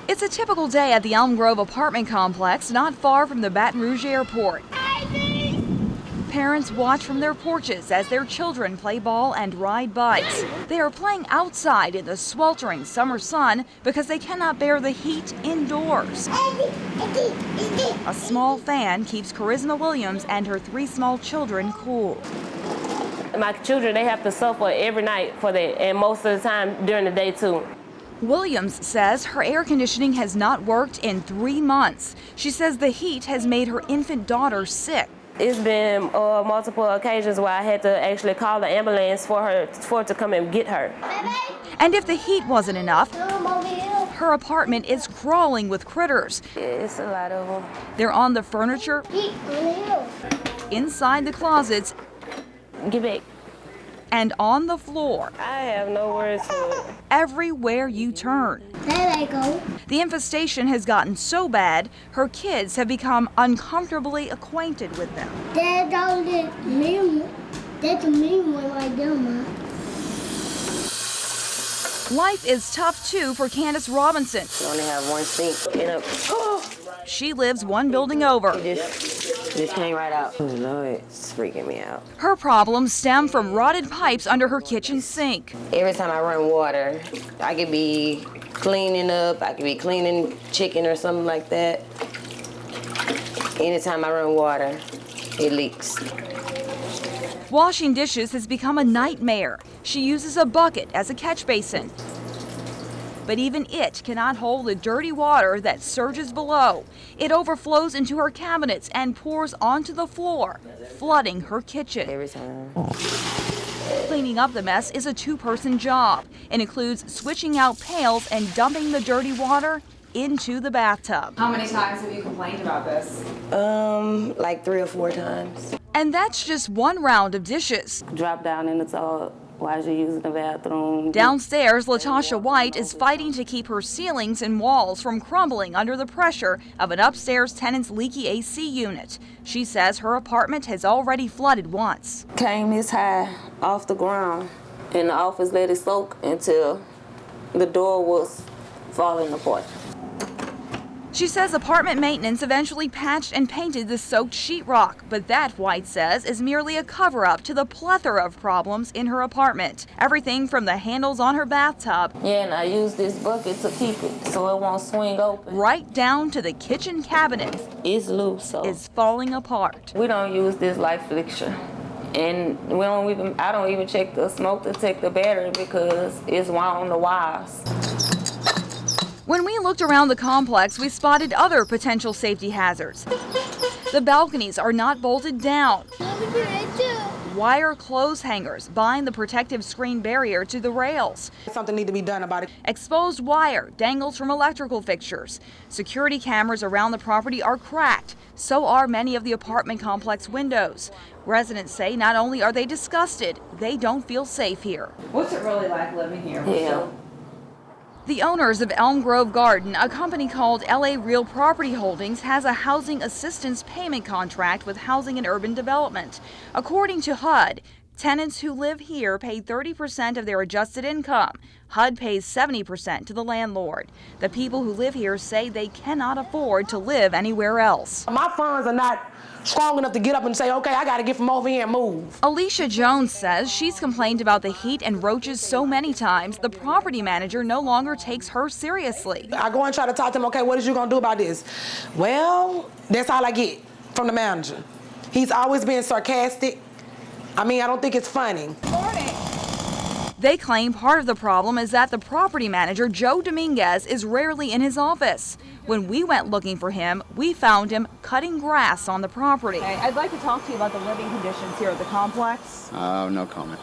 It's a typical day at the Elm Grove apartment complex not far from the Baton Rouge airport. Parents watch from their porches as their children play ball and ride bikes. They are playing outside in the sweltering summer sun because they cannot bear the heat indoors. A small fan keeps Charisma Williams and her 3 small children cool. My children, they have to suffer every night for that, and most of the time during the day too. Williams says her air conditioning has not worked in 3 months. She says the heat has made her infant daughter sick. It's been multiple occasions where I had to actually call the ambulance for it to come and get her. And if the heat wasn't enough, her apartment is crawling with critters. It's a lot of them. They're on the furniture, inside the closets, Get back. and on the floor. I have no words for it. Everywhere you turn. There they go. The infestation has gotten so bad, her kids have become uncomfortably acquainted with them. That's all that mean. That's a mean one right there, Ma. Life is tough too for Candace Robinson. You only have one sink in a. She lives 1 building over. Just came right out. Oh, Lord, it's freaking me out. Her problems stem from rotted pipes under her kitchen sink. Every time I run water, I could be cleaning up, I could be cleaning chicken or something like that. Anytime I run water, it leaks. Washing dishes has become a nightmare. She uses a bucket as a catch basin. But even it cannot hold the dirty water that surges below. It overflows into her cabinets and pours onto the floor, flooding her kitchen. Every time. Cleaning up the mess is a 2-person job. It includes switching out pails and dumping the dirty water into the bathtub. How many times have you complained about this? Like 3 or 4 times. And that's just 1 round of dishes. Drop down in the tub while you're using the bathroom. Downstairs, Latasha White is fighting to keep her ceilings and walls from crumbling under the pressure of an upstairs tenant's leaky AC unit. She says her apartment has already flooded once. Came this high off the ground, and the office let it soak until the door was falling apart. She says apartment maintenance eventually patched and painted the soaked sheetrock, but that, White says, is merely a cover-up to the plethora of problems in her apartment. Everything from the handles on her bathtub, Yeah, and I use this bucket to keep it so it won't swing open. right down to the kitchen cabinet, It's loose, so is falling apart. we don't use this light fixture. And I don't even check the smoke detector battery because it's on the wires. When we looked around the complex, we spotted other potential safety hazards. The balconies are not bolted down. Wire clothes hangers bind the protective screen barrier to the rails. Something needs to be done about it. Exposed wire dangles from electrical fixtures. Security cameras around the property are cracked. So are many of the apartment complex windows. Residents say not only are they disgusted, they don't feel safe here. What's it really like living here? Yeah. The owners of Elm Grove Garden, a company called LA Real Property Holdings, has a housing assistance payment contract with Housing and Urban Development. According to HUD, tenants who live here pay 30% of their adjusted income. HUD pays 70% to the landlord. The people who live here say they cannot afford to live anywhere else. My funds are not strong enough to get up and say, okay, I got to get from over here and move. Alicia Jones says she's complained about the heat and roaches so many times, the property manager no longer takes her seriously. I go and try to talk to him, okay, what is you going to do about this? Well, that's all I get from the manager. He's always been sarcastic. I mean, I don't think it's funny. They claim part of the problem is that the property manager, Joe Dominguez, is rarely in his office. When we went looking for him, we found him cutting grass on the property. I'd like to talk to you about the living conditions here at the complex. No comment.